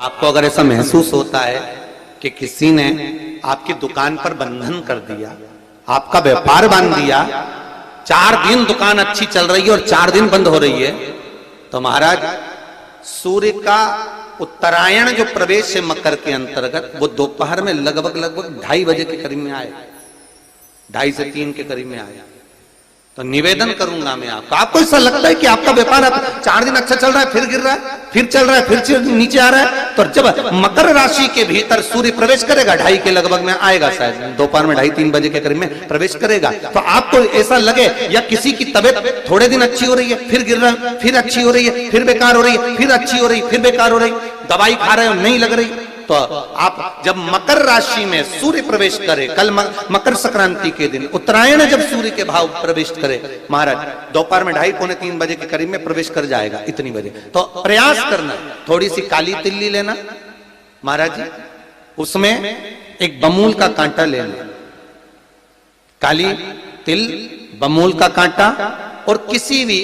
आपको अगर ऐसा महसूस होता है कि किसी ने आपकी दुकान पर बंधन कर दिया, आपका व्यापार बांध दिया, 4 दिन दुकान अच्छी चल रही है और 4 दिन बंद हो रही है, तो महाराज सूर्य का उत्तरायण जो प्रवेश है मकर के अंतर्गत, वो दोपहर में लगभग 2:30 बजे के करीब में आए, 2:30 से 3 के करीब में आए। तो निवेदन करूंगा मैं आपको ऐसा लगता है कि आपका व्यापार 4 दिन अच्छा चल रहा है, फिर गिर रहा है, फिर चल रहा है, फिर नीचे आ रहा है, तो जब मकर राशि के भीतर सूर्य प्रवेश करेगा 2:30 के लगभग में आएगा, शायद दोपहर में 2:30-3 बजे के करीब में प्रवेश करेगा, तो आपको ऐसा लगे या किसी की तबियत थोड़े दिन अच्छी हो रही है, फिर गिर रहा है, फिर अच्छी हो रही है, फिर बेकार हो रही है, फिर अच्छी हो रही है, फिर बेकार हो रही, दवाई खा रहे हो नहीं लग रही, तो आप जब मकर राशि में सूर्य प्रवेश करे, कल मकर संक्रांति के दिन उत्तरायण जब सूर्य के भाव प्रवेश करे महाराज, दोपहर में 2:30-3 बजे के करीब में प्रवेश कर जाएगा, इतनी बजे, तो प्रयास करना थोड़ी सी काली तिल्ली लेना महाराज जी, उसमें एक बमूल का कांटा लेना, काली तिल, बमूल का कांटा और किसी भी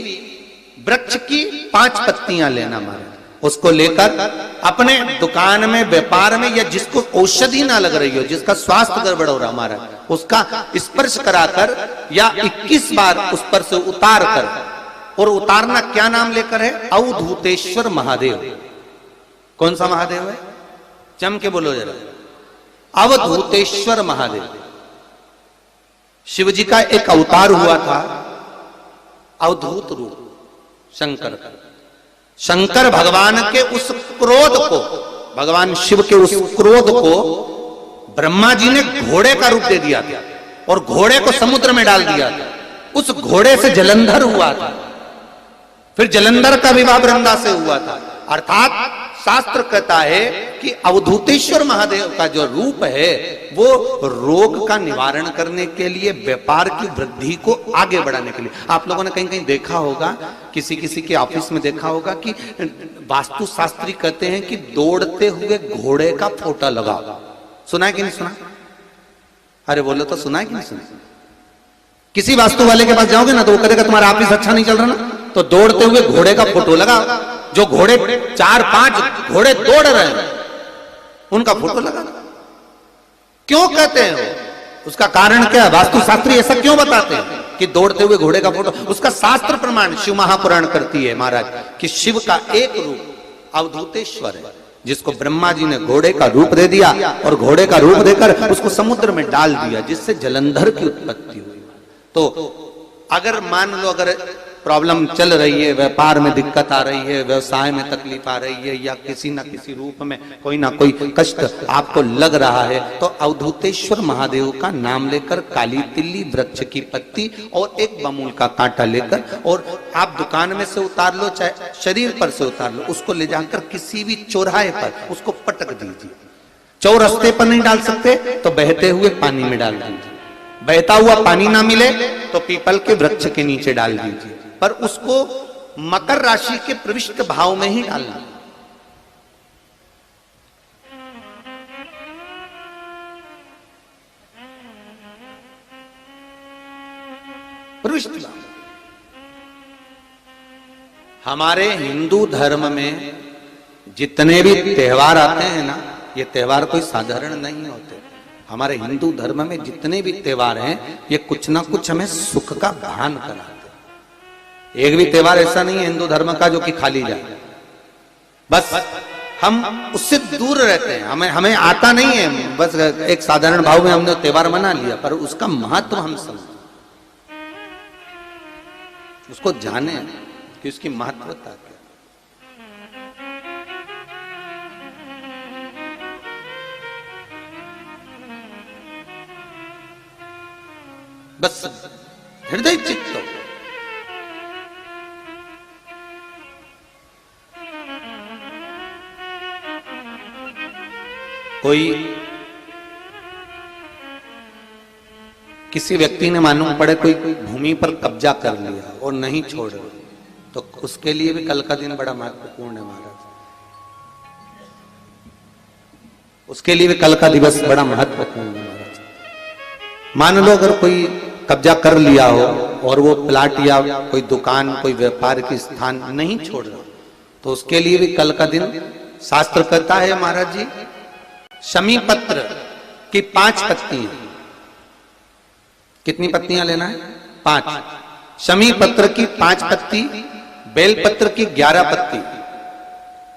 वृक्ष की 5 पत्तियां लेना महाराज, उसको लेकर अपने दुकान में, व्यापार में, या जिसको औषधि ना लग रही हो, जिसका स्वास्थ्य गड़बड़ हो रहा हमारा, उसका स्पर्श कराकर या 21 बार उस पर से उतार कर, और उतारना क्या नाम लेकर है? अवधूतेश्वर महादेव। कौन सा महादेव है? जम के बोलो जरा, अवधूतेश्वर महादेव। शिव जी का एक अवतार हुआ था, अवधूत रूप शंकर का। शंकर भगवान के उस क्रोध को, भगवान शिव के उस क्रोध को ब्रह्मा जी ने घोड़े का रूप दे दिया था और घोड़े को समुद्र में डाल दिया था। उस घोड़े से जलंधर हुआ था, फिर जलंधर का विवाह वृंदा से हुआ था। अर्थात शास्त्र कहता है कि अवधूतेश्वर महादेव का जो रूप है वो रोग का निवारण करने के लिए, व्यापार की वृद्धि को आगे बढ़ाने के लिए। आप लोगों ने कहीं कहीं देखा होगा, किसी किसी के ऑफिस में देखा होगा कि वास्तु शास्त्री कहते हैं कि दौड़ते हुए घोड़े का फोटो लगाओ। सुना है कि नहीं सुना? अरे बोलो तो, सुना है कि नहीं सुना? किसी वास्तु वाले के पास जाओगे ना तो वो कहेगा तुम्हारा ऑफिस अच्छा नहीं चल रहा ना, तो दौड़ते हुए घोड़े का फोटो लगाओ। जो घोड़े 4-5 घोड़े दौड़ रहे हैं उनका फोटो लगा। क्यों कहते हैं वो? उसका कारण क्या है? वास्तुशास्त्री ऐसा क्यों बताते हैं कि दौड़ते हुए घोड़े का फोटो? उसका शास्त्र प्रमाण शिव महापुराण करती है महाराज कि शिव का एक रूप अवधूतेश्वर है, जिसको ब्रह्मा जी ने घोड़े का रूप दे दिया और घोड़े का रूप देकर उसको समुद्र में डाल दिया, जिससे जलंधर की उत्पत्ति हुई। तो अगर मान लो अगर प्रॉब्लम चल रही है, व्यापार में दिक्कत आ रही है, व्यवसाय में तकलीफ आ रही है, या किसी ना किसी रूप में कोई ना कोई कष्ट आपको लग रहा है, तो अवधूतेश्वर महादेव का नाम लेकर काली तिल्ली, वृक्ष की पत्ती और एक बमूल का कांटा लेकर, और आप दुकान में से उतार लो, चाहे शरीर पर से उतार लो, उसको ले जाकर किसी भी चौराहे पर उसको पटक दीजिए। चौरस्ते पर नहीं डाल सकते तो बहते हुए पानी में डाल दीजिए। बहता हुआ पानी ना मिले तो पीपल के वृक्ष के नीचे डाल दीजिए, पर उसको मकर राशि के प्रविष्ट भाव में ही डालना। प्रविष्ट भाव। हमारे हिंदू धर्म में जितने भी त्योहार आते हैं ना, ये त्योहार कोई साधारण नहीं होते। हमारे हिंदू धर्म में जितने भी त्योहार हैं ये कुछ ना कुछ हमें सुख का भान कराते। एक भी त्योहार ऐसा नहीं है हिंदू धर्म का जो कि खाली जाए। बस हम उससे दूर रहते हैं, हमें आता नहीं है, बस एक साधारण भाव में हमने त्योहार मना लिया, पर उसका महत्व हम समझें, उसको जाने कि उसकी महत्वता क्या। बस हृदय चित्त कोई किसी व्यक्ति ने मालूम पड़े कोई भूमि पर कब्जा कर लिया और नहीं छोड़, तो उसके लिए भी कल का दिन बड़ा महत्वपूर्ण है महाराज। उसके लिए भी कल का दिवस बड़ा महत्वपूर्ण है महाराज। मान लो अगर कोई कब्जा कर लिया हो और वो प्लाट या कोई दुकान, कोई व्यापार की स्थान नहीं छोड़ रहा, तो उसके लिए भी कल का दिन शास्त्र कहता है महाराज जी, शमी पत्र की 5 पत्तियां, कितनी पत्तियां लेना है? 5। शमी पत्र की 5 पत्ती, बेलपत्र की 11 पत्ती।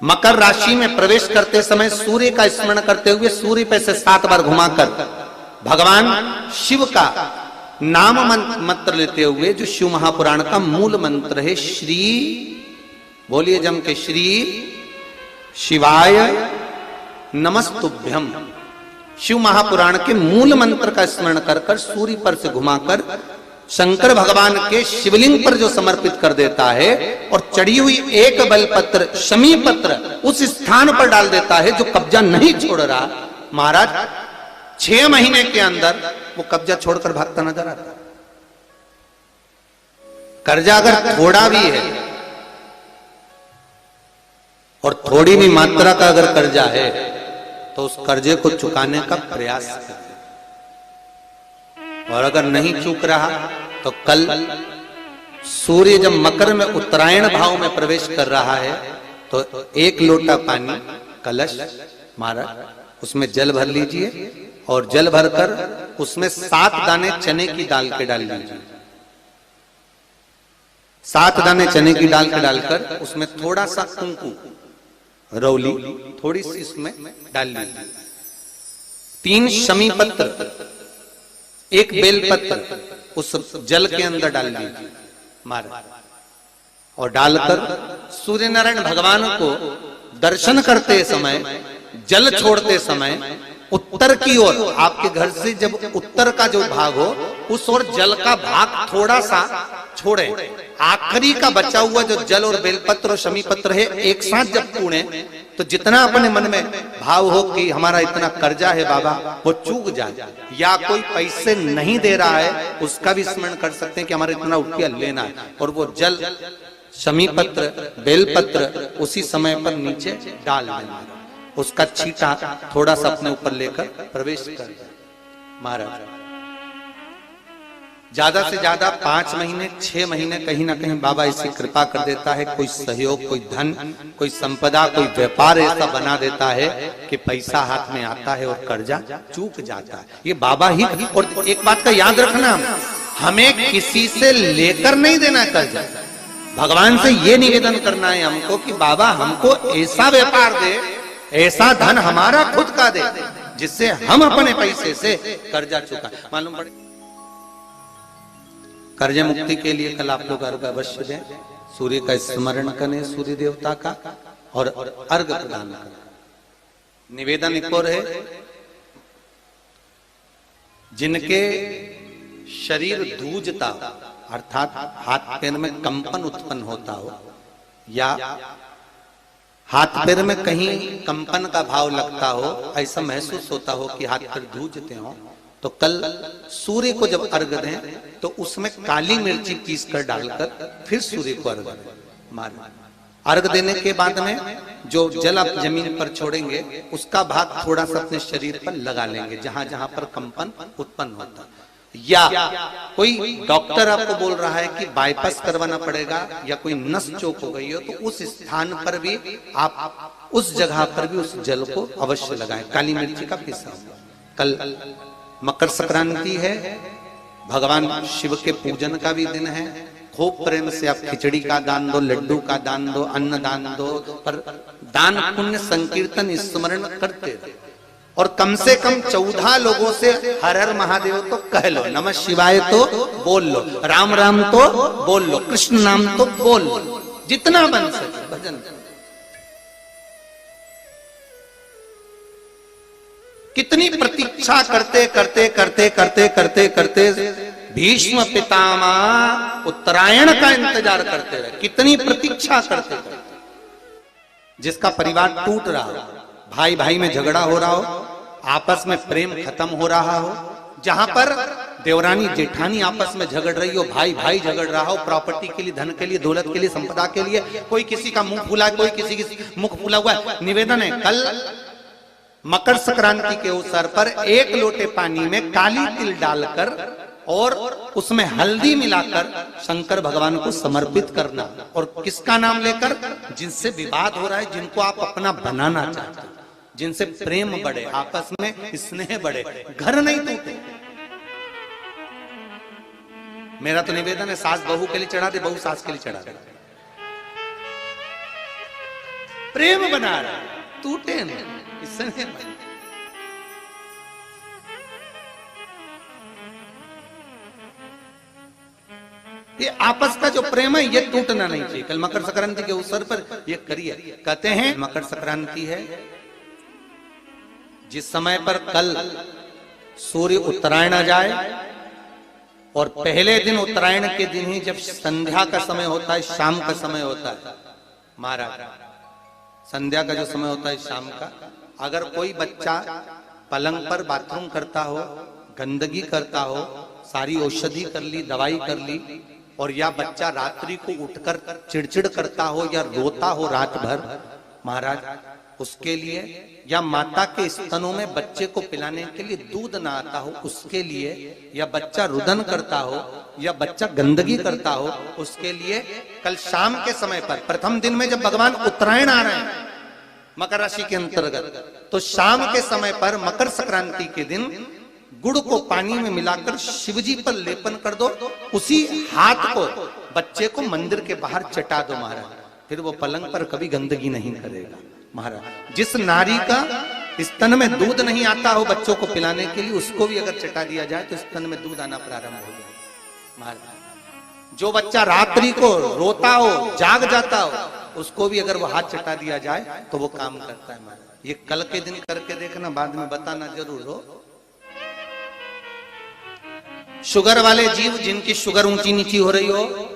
मकर राशि में प्रवेश करते समय सूर्य का स्मरण करते हुए सूर्य पे से 7 बार घुमाकर भगवान शिव का नाम मंत्र लेते हुए, जो शिव महापुराण का मूल मंत्र है, श्री, बोलिए जम के, श्री शिवाय नमस्तुभ्यम, शिव महापुराण के मूल मंत्र का स्मरण कर कर सूर्य पर से घुमाकर शंकर भगवान के शिवलिंग पर जो समर्पित कर देता है और चढ़ी हुई एक बेलपत्र शमी पत्र उस स्थान पर डाल देता है जो कब्जा नहीं छोड़ रहा, महाराज 6 महीने के अंदर वो कब्जा छोड़कर भागता नजर आता। कर्जा अगर थोड़ा भी है और थोड़ी भी मात्रा का अगर कर्जा है तो उस कर्जे को चुकाने का प्रयास करें, और अगर नहीं चूक रहा तो कल सूर्य जब मकर में उत्तरायण भाव में प्रवेश कर रहा है तो 1 लोटा पानी कलश महाराज उसमें जल भर लीजिए और जल भरकर उसमें 7 दाने चने की दाल के डाल लीजिए। 7 दाने चने की दाल के डालकर उसमें थोड़ा सा कुंकू रौली थोड़ी सी इसमें डाल लीजिए। 3 शमी पत्र, 1 बेलपत्र उस जल के अंदर डाल लीजिए महाराज, और डालकर सूर्य नारायण भगवान को दर्शन करते समय, जल छोड़ते समय उत्तर की ओर, आपके घर से जब उत्तर का जो भाग हो उस ओर जल का भाग थोड़ा सा छोड़े। आखिरी का बचा हुआ जो जल और बेलपत्र और शमी पत्र है एक साथ जब पूणे तो जितना अपने मन में भाव हो कि हमारा इतना कर्जा है बाबा वो चूक जाए, या कोई पैसे नहीं दे रहा है उसका भी स्मरण कर सकते हैं कि हमारा इतना रुपया लेना है, और वो जल शमी पत्र बेलपत्र उसी समय पर नीचे डाल देना, उसका छींटा थोड़ा सा अपने ऊपर लेकर प्रवेश कर महाराज। ज्यादा से ज्यादा 5 महीने 6 महीने कहीं ना कहीं बाबा ऐसी कृपा कर देता है, कोई सहयोग, कोई धन, कोई संपदा, कोई व्यापार ऐसा बना देता है कि पैसा हाथ में आता है और कर्जा चूक जाता है। ये बाबा ही। और एक बात का याद रखना, हमें किसी से लेकर नहीं देना कर्जा, भगवान से ये निवेदन करना है हमको कि बाबा हमको ऐसा व्यापार दे, ऐसा धन हमारा खुद का दे जिससे हम अपने पैसे से कर्जा चुका। मालूम पड़े कर्ज मुक्ति के लिए कल आप लोग अर्घ अवश्य दें, सूर्य का स्मरण करें, सूर्य देवता का, और अर्घ प्रदान करें। निवेदन एक और है, जिनके शरीर धूजता अर्थात हाथ पैर में कंपन उत्पन्न होता हो, या हाथ पैर में कहीं कंपन का भाव लगता हो, ऐसा महसूस होता हो कि हाथ पैर धूजते हो, तो कल सूर्य को जब अर्घ दें तो उसमें काली मिर्ची पीस कर डालकर फिर सूर्य को अर्घ मारें। अर्घ देने के बाद में जो जल आप जमीन पर छोड़ेंगे उसका भाग थोड़ा सा अपने शरीर पर लगा लेंगे जहां जहां पर कंपन उत्पन्न होता। या कोई डॉक्टर आपको बोल रहा है कि बाईपास करवाना पड़ेगा या कोई नस चोक हो गई हो, तो उस स्थान पर भी आप उस जगह पर भी उस जल को अवश्य लगाएं, काली मिर्ची का पिसा। कल मकर संक्रांति है, भगवान शिव के पूजन का भी दिन है। खूब प्रेम से आप खिचड़ी का दान दो, लड्डू का दान दो, अन्न दान दो, पर दान पुण्य संकीर्तन स्मरण करते रहो। और कम से कम 14 लोगों से हर हर महादेव तो कह लो, नमः शिवाय तो बोल लो, राम राम तो बोल लो, कृष्ण नाम तो बोल लो, जितना बन सके भजन। कितनी प्रतीक्षा करते करते करते करते करते करते भीष्म पितामह उत्तरायण का इंतजार करते रहे, कितनी प्रतीक्षा करते करते। जिसका परिवार टूट रहा हो, भाई भाई में झगड़ा हो रहा हो, आपस में प्रेम खत्म हो रहा हो, जहां पर देवरानी जेठानी आपस में झगड़ रही हो, भाई भाई झगड़ रहा हो, प्रॉपर्टी के लिए, धन के लिए, दौलत के लिए, संपदा के लिए, कोई किसी का मुंह फूला, कोई किसी की मुख फूला हुआ है। निवेदन है, कल मकर संक्रांति के अवसर पर 1 लोटे पानी में काली तिल डालकर और उसमें हल्दी मिलाकर शंकर भगवान को समर्पित करना। और किसका नाम लेकर? जिनसे विवाद हो रहा है, जिनको आप अपना बनाना चाहते हो, जिनसे प्रेम बढ़े, आपस में स्नेह बढ़े, घर नहीं टूटे। मेरा तो निवेदन है, सास बहू के लिए चढ़ा दे, बहू सास के लिए चढ़ा दे, प्रेम बना रहा है, टूटे नहीं, स्नेह बढ़े। ये आपस का जो प्रेम है ये टूटना नहीं चाहिए। कल मकर संक्रांति के अवसर पर ये करिए। कहते हैं मकर संक्रांति है जिस समय पर कल सूर्य उत्तरायण आ जाए, और पहले दिन उत्तरायण के दिन ही जब संध्या का समय होता है, शाम का समय होता है महाराज, संध्या का जो समय होता है शाम का, अगर कोई बच्चा पलंग पर बाथरूम करता हो, गंदगी करता हो, सारी औषधि कर ली, दवाई कर ली, और या बच्चा रात्रि को उठकर चिड़चिड़ करता हो या रोता हो रात भर महाराज, उसके लिए, या माता के स्तनों में बच्चे को पिलाने के लिए दूध ना आता हो उसके लिए, या बच्चा रुदन करता हो, या बच्चा गंदगी करता हो, उसके लिए कल शाम के समय पर, प्रथम दिन में जब भगवान उत्तरायण आ रहे हैं मकर राशि के अंतर्गत, तो शाम के समय पर मकर संक्रांति के दिन गुड़ को पानी में मिलाकर शिवजी पर लेपन कर दो, उसी हाथ को बच्चे को मंदिर के बाहर चटा दो महाराज, फिर वो पलंग पर कभी गंदगी नहीं करेगा महाराज। जिस नारी का स्तन में दूध नहीं आता हो बच्चों को पिलाने के लिए, उसको भी अगर चटा दिया जाए तो स्तन में दूध आना प्रारंभ हो जाए महाराज। जो बच्चा रात्रि को रोता हो, जाग जाता हो, उसको भी अगर वो हाथ चटा दिया जाए तो वो काम करता है महाराज। ये कल के दिन करके देखना, बाद में बताना जरूर हो। शुगर वाले जीव, जिनकी शुगर ऊंची नीची हो रही हो,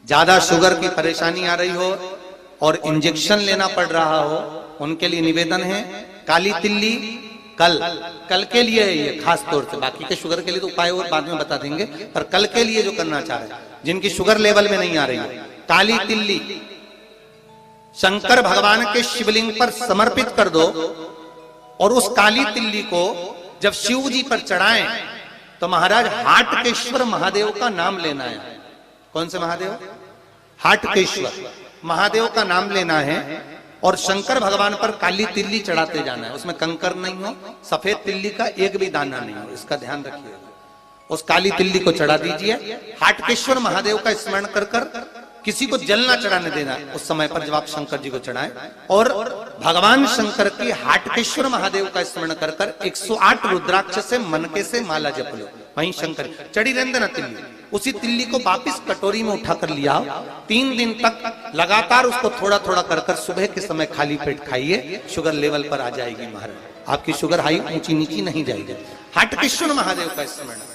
ज्यादा शुगर की परेशानी आ रही हो और इंजेक्शन लेना पड़ रहा हो, उनके लिए निवेदन है काली तिल्ली कल के लिए है ये खास तौर से, बाकी के शुगर के लिए तो उपाय और बाद में बता देंगे, पर कल के लिए जो करना चाह रहे हैं, जिनकी शुगर लेवल में नहीं आ रही है, काली तिल्ली शंकर भगवान के शिवलिंग पर समर्पित कर दो, और उस काली तिल्ली को जब शिव जी पर चढ़ाएं तो महाराज हाटकेश्वर महादेव का नाम लेना है। कौन से महादेव? हाटकेश्वर महादेव का नाम लेना है, और शंकर भगवान पर काली तिल्ली चढ़ाते जाना है। उसमें कंकर नहीं हो, सफेद तिल्ली का एक भी दाना नहीं हो, इसका ध्यान रखिएगा। उस काली तिल्ली को चढ़ा दीजिए। हाटकेश्वर महादेव का स्मरण कर कर किसी को जल ना चढ़ाने देना उस समय पर जब आप शंकर जी को चढ़ाएं, और भगवान शंकर की हाटकेश्वर महादेव का स्मरण कर कर 108 रुद्राक्ष से मनके से माला जप लो। वहीं शंकर चढ़ी रहने ना तिल्ली, उसी तिल्ली को वापिस कटोरी में उठाकर लिया, 3 दिन तक लगातार उसको थोड़ा थोड़ा कर कर सुबह के समय खाली पेट खाइए, शुगर लेवल पर आ जाएगी महाराज, आपकी शुगर हाई ऊंची नीची नहीं जाएगी। हाटकेश्वर महादेव का स्मरण